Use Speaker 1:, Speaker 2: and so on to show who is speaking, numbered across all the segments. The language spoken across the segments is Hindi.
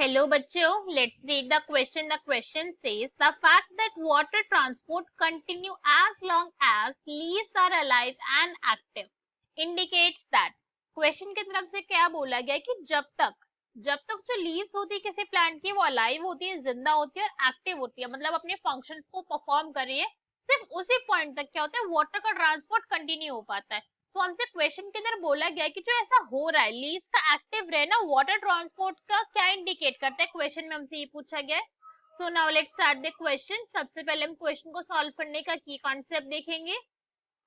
Speaker 1: Hello बच्चों, let's read the question. The question says the fact that water transport continue as long as leaves are alive and active indicates that question की तरफ से क्या बोला गया कि जब तक जो लीव्स होती है किसी प्लांट की वो अलाइव होती है, जिंदा होती है और एक्टिव होती है, मतलब अपने फंक्शंस को परफॉर्म कर रही है, सिर्फ उसी पॉइंट तक क्या होता है वाटर का ट्रांसपोर्ट कंटिन्यू हो पाता है। तो हमसे क्वेश्चन के अंदर बोला गया कि जो ऐसा हो रहा है लीव्स का एक्टिव रहना वाटर ट्रांसपोर्ट का क्या इंडिकेट करता है, क्वेश्चन में हमसे ये पूछा गया है। So now let's start the question. सबसे पहले हम क्वेश्चन को सॉल्व करने का की कॉन्सेप्ट देखेंगे।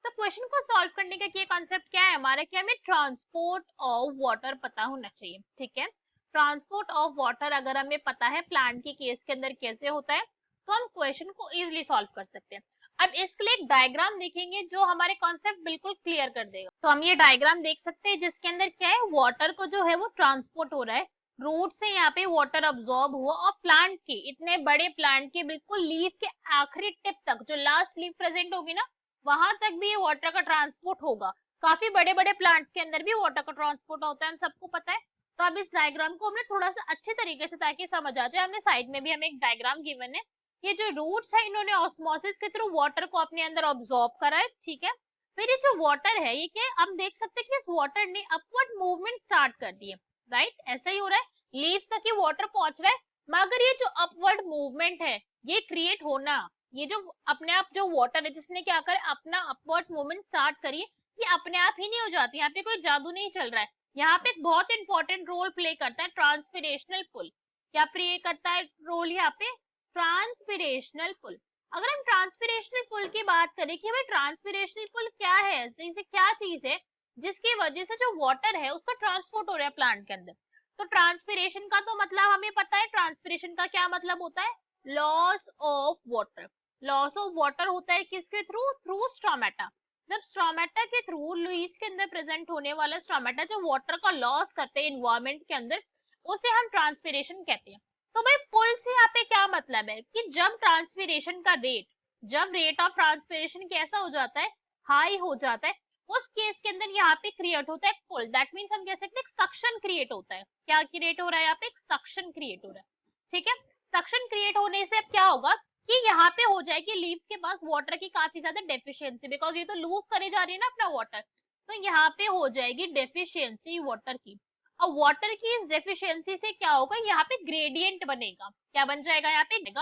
Speaker 1: तो क्वेश्चन को सॉल्व करने का की कॉन्सेप्ट क्या है हमारा, कि हमें ट्रांसपोर्ट ऑफ वाटर पता होना चाहिए। ठीक है, ट्रांसपोर्ट ऑफ वाटर अगर हमें पता है प्लांट की केस के अंदर कैसे होता है तो हम क्वेश्चन को इजिली सॉल्व कर सकते हैं। अब इसके लिए एक डायग्राम देखेंगे जो हमारे कॉन्सेप्ट बिल्कुल क्लियर कर देगा। तो हम ये डायग्राम देख सकते हैं जिसके अंदर क्या है, वाटर को जो है वो ट्रांसपोर्ट हो रहा है, रूट से यहाँ पे वाटर अब्सॉर्ब हुआ और प्लांट के, इतने बड़े प्लांट के बिल्कुल लीफ के आखिरी टिप तक, जो लास्ट लीफ प्रेजेंट होगी ना वहां तक भी ये वाटर का ट्रांसपोर्ट होगा। काफी बड़े बड़े प्लांट्स के अंदर भी वाटर का ट्रांसपोर्ट होता है, हम सबको पता है। तो अब इस डायग्राम को हमने थोड़ा सा अच्छे तरीके से ताकि समझ आ जाए, हमने साइड में भी हमें एक डायग्राम गिवन है। ये जो रूट्स है इन्होंने ऑस्मोसिस के थ्रू वाटर को अपने अंदर ऑब्जॉर्ब करा है। ठीक है, फिर ये जो वाटर है ये क्या है, हम देख सकते हैं कि इस वाटर ने अपवर्ड मूवमेंट स्टार्ट कर दी है। राइट, ऐसा ही हो रहा है, लीव्स तक ये वाटर पहुंच रहा है, मगर ये जो अपवर्ड मूवमेंट है ये क्रिएट होना, ये जो अपने आप जो वाटर है जिसने क्या कर अपना अपवर्ड मूवमेंट स्टार्ट करी, ये अपने आप ही नहीं हो जाती, यहाँ पे कोई जादू नहीं चल रहा है। यहाँ पे एक बहुत इंपॉर्टेंट रोल प्ले करता है ट्रांसपिरेशनल पुल। क्या प्ले करता है रोल यहाँ पे, ट्रांसपिरेशनल पुल। अगर हम ट्रांसपिरेशनल पुल की बात करें कि भाई ट्रांसपिरेशनल पुल क्या है, जैसे क्या चीज है जिसकी वजह से जो वाटर है उसका ट्रांसपोर्ट हो रहा है प्लांट के अंदर। तो ट्रांसपिरेशन का तो मतलब हमें पता है, ट्रांसपिरेशन का क्या मतलब होता है, loss of water. Loss of water होता है किसके थ्रू, थ्रू स्ट्रोमेटा। जब स्ट्रोमेटा के थ्रू लीव्स के अंदर प्रेजेंट होने वाला स्ट्रोमेटा जो वाटर का लॉस करते हैं एनवायरमेंट के अंदर, उसे हम ट्रांसपिरेशन कहते हैं। तो भाई पुल से यहाँ पे क्या मतलब है कि जब ट्रांसपिरेशन का रेट, जब रेट ऑफ ट्रांसपिरेशन कैसा हो जाता है, हाई हो जाता है, उस केस के अंदर यहाँ पे क्रिएट होता है पुल। दैट मीन्स हम कह सकते हैं सक्शन क्रिएट होता है। क्या क्रिएट हो रहा है यहाँ पे, सक्शन क्रिएट हो रहा है। ठीक है, सक्शन क्रिएट होने से अब क्या होगा कि यहाँ पे हो जाएगी लीव्स के पास वाटर की काफी ज्यादा डेफिशिएंसी, बिकॉज ये तो लूज करे जा रही है ना अपना वाटर, तो यहाँ पे हो जाएगी डेफिशिएंसी वाटर की। अब वाटर की इस डेफिशिएंसी से क्या होगा, यहाँ पे ग्रेडियंट बनेगा। क्या बन जाएगा यहाँ पे,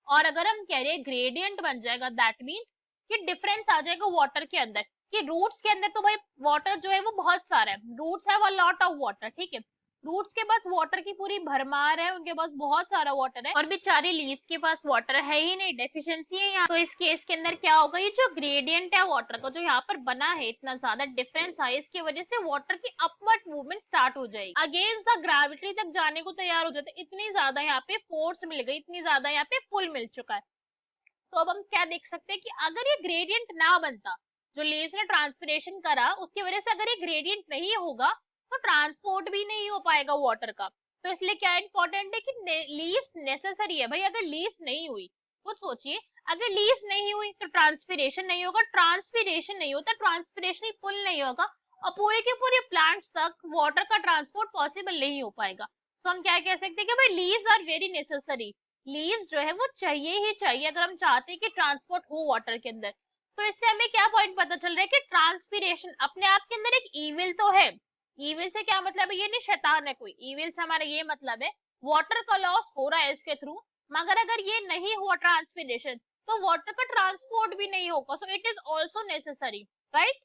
Speaker 1: और अगर हम कह रहे हैं ग्रेडियंट बन जाएगा दैट मीन्स कि डिफरेंस आ जाएगा वाटर के अंदर, कि रूट्स के अंदर तो भाई वाटर जो है वो बहुत सारा है, रूट्स है वो लॉट ऑफ वाटर। ठीक है, रूट्स के पास वाटर की पूरी भरमार है, उनके पास बहुत सारा वाटर है, और बेचारे लीव्स के पास वाटर है ही नहीं, डेफिशिएंसी है यहाँ। तो इस केस के अंदर क्या होगा, ये जो ग्रेडियंट है वाटर का जो यहाँ पर बना है, इतना ज्यादा डिफरेंस है, इसकी वजह से वाटर की अपवर्ड मूवमेंट स्टार्ट हो जाएगी, अगेंस्ट द ग्रेविटी तक जाने को तैयार हो जाता है। इतनी ज्यादा यहाँ पे फोर्स मिल गई, इतनी ज्यादा यहाँ पे पुल मिल चुका है। तो अब हम क्या देख सकते हैं कि अगर ये ग्रेडियंट ना बनता, जो लीव्स ने ट्रांसपिरेशन करा उसकी वजह से अगर ये ग्रेडियंट नहीं होगा तो ट्रांसपोर्ट भी नहीं हो पाएगा वाटर का। तो इसलिए क्या इंपॉर्टेंट है कि लीव्स नेसेसरी है भाई। अगर लीव्स नहीं हुई, खुद सोचिए, अगर लीव्स नहीं हुई तो ट्रांसपिरेशन नहीं होगा, ट्रांसपिरेशन नहीं होता ट्रांसपिरेशनल पुल नहीं होगा, और पूरे के पूरे प्लांट्स तक वाटर का ट्रांसपोर्ट पॉसिबल नहीं हो पाएगा। तो हम क्या कह सकते हैं कि भाई leaves are very necessary, leaves जो है वो चाहिए ही चाहिए अगर हम चाहते हैं कि ट्रांसपोर्ट हो वाटर के अंदर। तो इससे हमें क्या पॉइंट पता चल रहा है कि ट्रांसपिरेशन अपने आप के अंदर एक ईविल तो है। ईविल से क्या मतलब है, ये नहीं शैतान है कोई, ईविल से हमारा ये मतलब है वाटर का लॉस हो रहा है इसके थ्रू, मगर अगर ये नहीं हुआ ट्रांसपिरेशन तो वाटर का ट्रांसपोर्ट भी नहीं होगा। So it is also necessary. Right,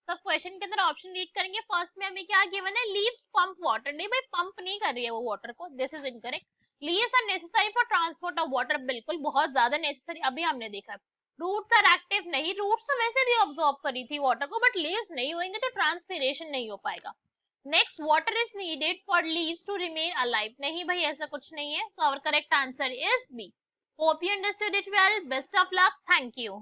Speaker 1: तो क्वेश्चन के अंदर ऑप्शन रीड करेंगे। फर्स्ट में हमें क्या गिवन है, लीव्स पंप वाटर। नहीं भाई, पंप नहीं कर रही है वो वाटर को, this is incorrect. Leaves are necessary for transport of water, बिल्कुल बहुत ज्यादा नेसेसरी, अभी हमने देखा है। रूट्स आर एक्टिव, नहीं, रूट्स तो वैसे भी ऑब्जॉर्ब करी थी वाटर को, बट लीव्स नहीं होंगे तो ट्रांसपिरेशन नहीं हो पाएगा। Next, water is needed for leaves to remain alive. नहीं भाई, ऐसा कुछ नहीं है। So our correct answer is B. Hope you understood it well, best of luck, thank you.